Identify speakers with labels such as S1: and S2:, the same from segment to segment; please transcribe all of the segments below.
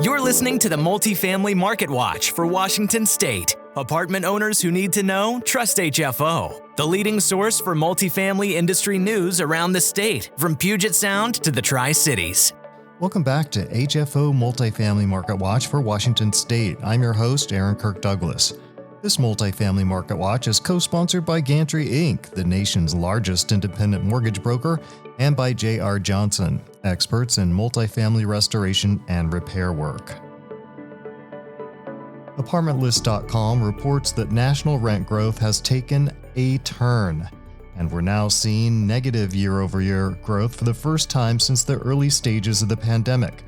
S1: You're listening to the Multifamily Marketwatch for Washington State. Apartment owners who need to know, trust HFO, the leading source for multifamily industry news around the state, from Puget Sound to the Tri-Cities.
S2: Welcome back to HFO Multifamily Market Watch for Washington State. I'm your host, Aaron Kirk Douglas. This Multifamily Market Watch is co-sponsored by Gantry Inc., the nation's largest independent mortgage broker, and by J.R. Johnson, experts in multifamily restoration and repair work. ApartmentList.com reports that national rent growth has taken a turn, and we're now seeing negative year-over-year growth for the first time since the early stages of the pandemic.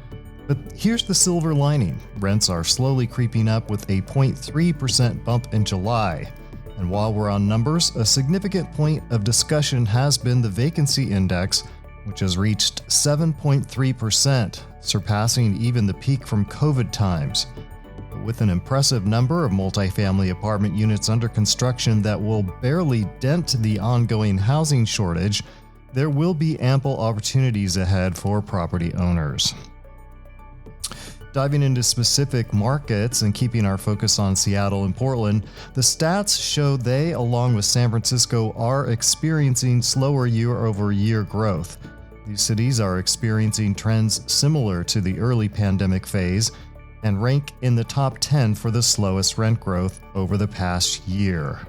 S2: But here's the silver lining. Rents are slowly creeping up with a 0.3% bump in July. And while we're on numbers, a significant point of discussion has been the vacancy index, which has reached 7.3%, surpassing even the peak from COVID times. With an impressive number of multifamily apartment units under construction that will barely dent the ongoing housing shortage, there will be ample opportunities ahead for property owners. Diving into specific markets and keeping our focus on Seattle and Portland, the stats show they, along with San Francisco, are experiencing slower year-over-year growth. These cities are experiencing trends similar to the early pandemic phase and rank in the top 10 for the slowest rent growth over the past year.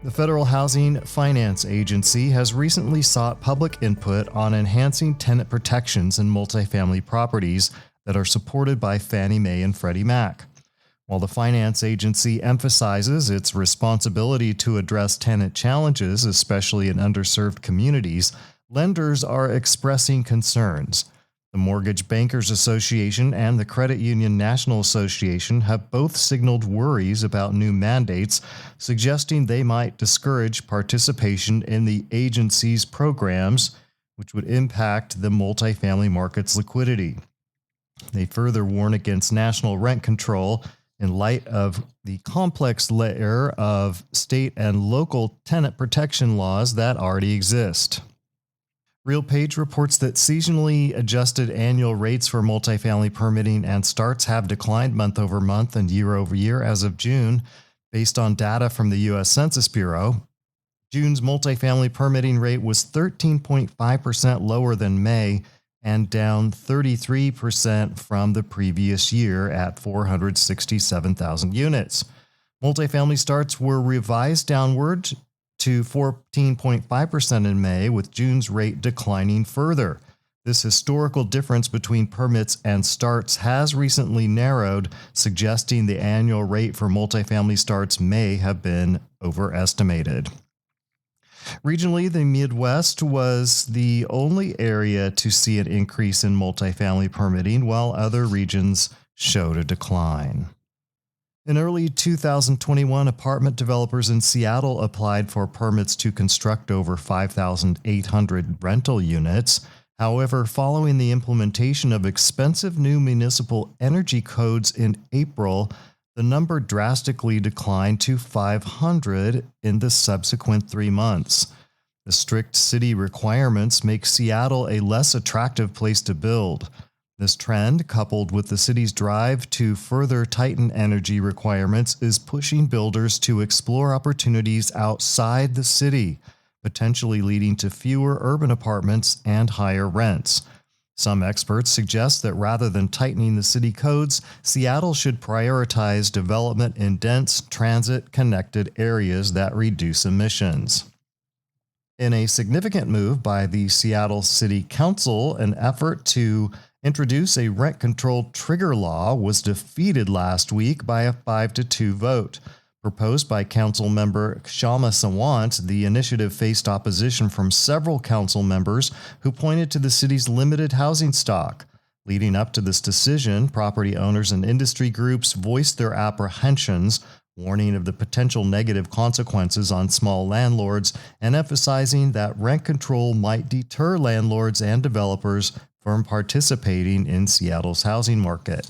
S2: The Federal Housing Finance Agency has recently sought public input on enhancing tenant protections in multifamily properties that are supported by Fannie Mae and Freddie Mac. While the finance agency emphasizes its responsibility to address tenant challenges, especially in underserved communities, lenders are expressing concerns. The Mortgage Bankers Association and the Credit Union National Association have both signaled worries about new mandates, suggesting they might discourage participation in the agency's programs, which would impact the multifamily market's liquidity. They further warn against national rent control in light of the complex layer of state and local tenant protection laws that already exist. RealPage reports that seasonally adjusted annual rates for multifamily permitting and starts have declined month over month and year over year as of June, based on data from the U.S. Census Bureau. June's multifamily permitting rate was 13.5% lower than May and down 33% from the previous year at 467,000 units. Multifamily starts were revised downward to 14.5% in May, with June's rate declining further. This historical difference between permits and starts has recently narrowed, suggesting the annual rate for multifamily starts may have been overestimated. Regionally, the Midwest was the only area to see an increase in multifamily permitting, while other regions showed a decline. In early 2021, apartment developers in Seattle applied for permits to construct over 5,800 rental units. However, following the implementation of expensive new municipal energy codes in April, the number drastically declined to 500 in the subsequent 3 months. The strict city requirements make Seattle a less attractive place to build. This trend, coupled with the city's drive to further tighten energy requirements, is pushing builders to explore opportunities outside the city, potentially leading to fewer urban apartments and higher rents. Some experts suggest that rather than tightening the city codes, Seattle should prioritize development in dense, transit-connected areas that reduce emissions. In a significant move by the Seattle City Council, an effort to introduce a rent-controlled trigger law was defeated last week by a 5-2 vote. Proposed by Council member Kshama Sawant, the initiative faced opposition from several council members who pointed to the city's limited housing stock. Leading up to this decision, property owners and industry groups voiced their apprehensions, warning of the potential negative consequences on small landlords and emphasizing that rent control might deter landlords and developers from participating in Seattle's housing market.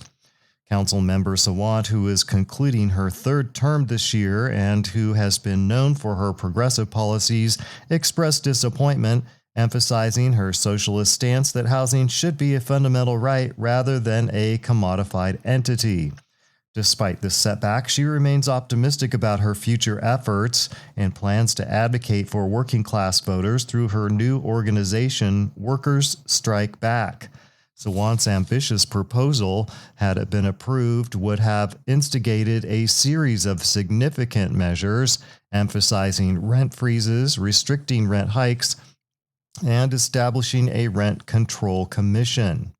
S2: Council member Sawant, who is concluding her third term this year and who has been known for her progressive policies, expressed disappointment emphasizing her socialist stance that housing should be a fundamental right rather than a commodified entity. Despite this setback, she remains optimistic about her future efforts and plans to advocate for working-class voters through her new organization, Workers Strike Back. Sawant's ambitious proposal, had it been approved, would have instigated a series of significant measures emphasizing rent freezes, restricting rent hikes, and establishing a rent control commission.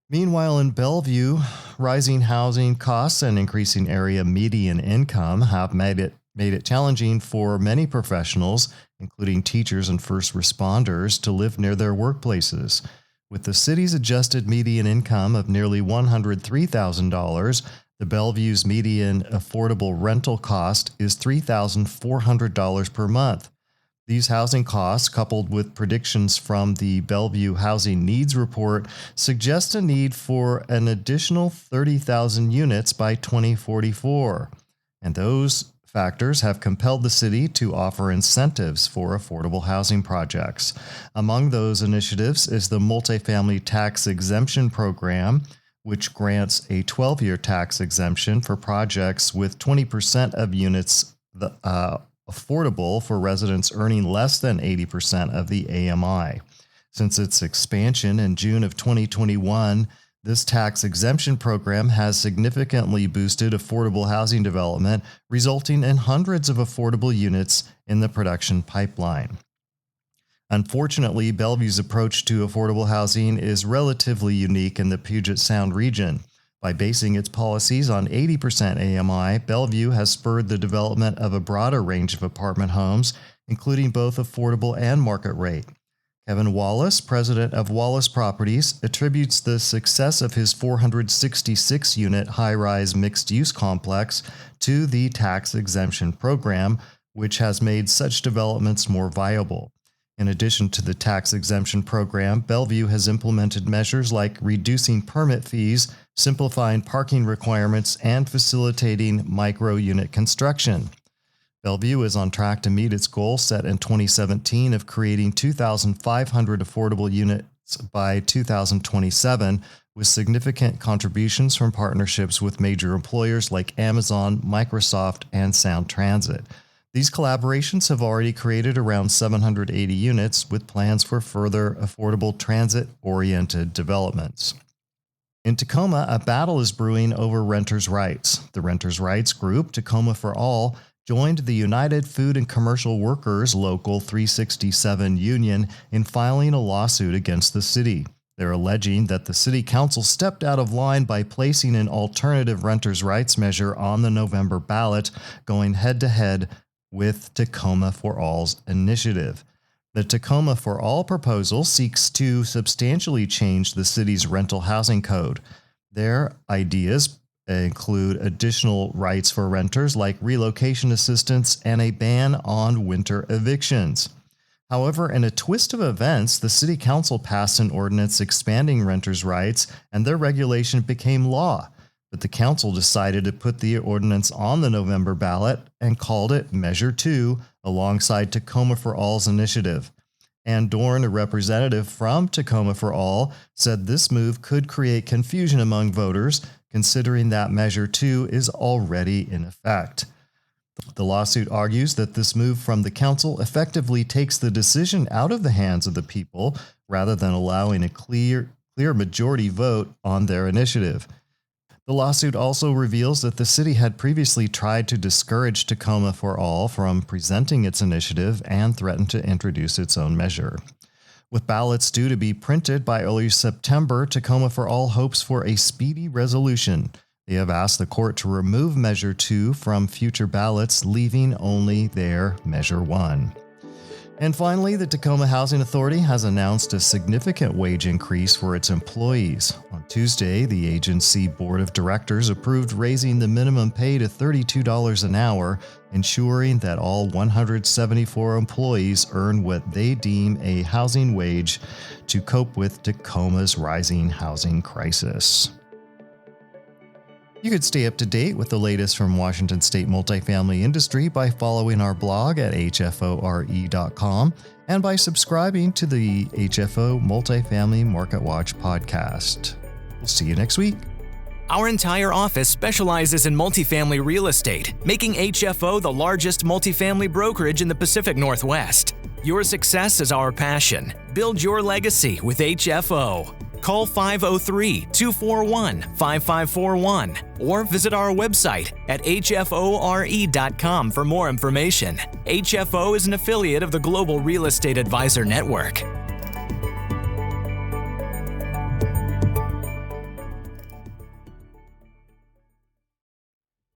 S2: Meanwhile, in Bellevue, rising housing costs and increasing area median income have made it challenging for many professionals, including teachers and first responders, to live near their workplaces. With the city's adjusted median income of nearly $103,000, the Bellevue's median affordable rental cost is $3,400 per month. These housing costs, coupled with predictions from the Bellevue Housing Needs Report, suggest a need for an additional 30,000 units by 2044. And those factors have compelled the city to offer incentives for affordable housing projects. Among those initiatives is the Multifamily Tax Exemption Program, which grants a 12-year tax exemption for projects with 20% of units affordable for residents earning less than 80% of the AMI. Since its expansion in June of 2021, this tax exemption program has significantly boosted affordable housing development, resulting in hundreds of affordable units in the production pipeline. Unfortunately, Bellevue's approach to affordable housing is relatively unique in the Puget Sound region. By basing its policies on 80% AMI, Bellevue has spurred the development of a broader range of apartment homes, including both affordable and market rate. Kevin Wallace, president of Wallace Properties, attributes the success of his 466-unit high-rise mixed-use complex to the tax exemption program, which has made such developments more viable. In addition to the tax exemption program, Bellevue has implemented measures like reducing permit fees, simplifying parking requirements, and facilitating micro-unit construction. Bellevue is on track to meet its goal set in 2017 of creating 2,500 affordable units by 2027, with significant contributions from partnerships with major employers like Amazon, Microsoft, and Sound Transit. These collaborations have already created around 780 units, with plans for further affordable transit-oriented developments. In Tacoma, a battle is brewing over renters' rights. The renters' rights group, Tacoma for All, joined the United Food and Commercial Workers Local 367 union in filing a lawsuit against the city. They're alleging that the city council stepped out of line by placing an alternative renters' rights measure on the November ballot, going head-to-head with Tacoma for All's initiative. The Tacoma for All proposal seeks to substantially change the city's rental housing code. Their ideas include additional rights for renters like relocation assistance and a ban on winter evictions. However, in a twist of events, the city council passed an ordinance expanding renters' rights, and their regulation became law. But the council decided to put the ordinance on the November ballot and called it Measure 2 alongside Tacoma for All's initiative. Ann Dorn, a representative from Tacoma for All, said this move could create confusion among voters, considering that Measure 2 is already in effect. The lawsuit argues that this move from the council effectively takes the decision out of the hands of the people rather than allowing a clear majority vote on their initiative. The lawsuit also reveals that the city had previously tried to discourage Tacoma for All from presenting its initiative and threatened to introduce its own measure. With ballots due to be printed by early September, Tacoma for All hopes for a speedy resolution. They have asked the court to remove Measure 2 from future ballots, leaving only their Measure 1. And finally, the Tacoma Housing Authority has announced a significant wage increase for its employees. On Tuesday, the agency board of directors approved raising the minimum pay to $32 an hour, ensuring that all 174 employees earn what they deem a housing wage to cope with Tacoma's rising housing crisis. You could stay up to date with the latest from Washington State multifamily industry by following our blog at hfore.com and by subscribing to the HFO Multifamily Marketwatch podcast. We'll see you next week.
S1: Our entire office specializes in multifamily real estate, making HFO the largest multifamily brokerage in the Pacific Northwest. Your success is our passion. Build your legacy with HFO. Call 503-241-5541 or visit our website at hfore.com for more information. HFO is an affiliate of the Global Real Estate Advisor Network.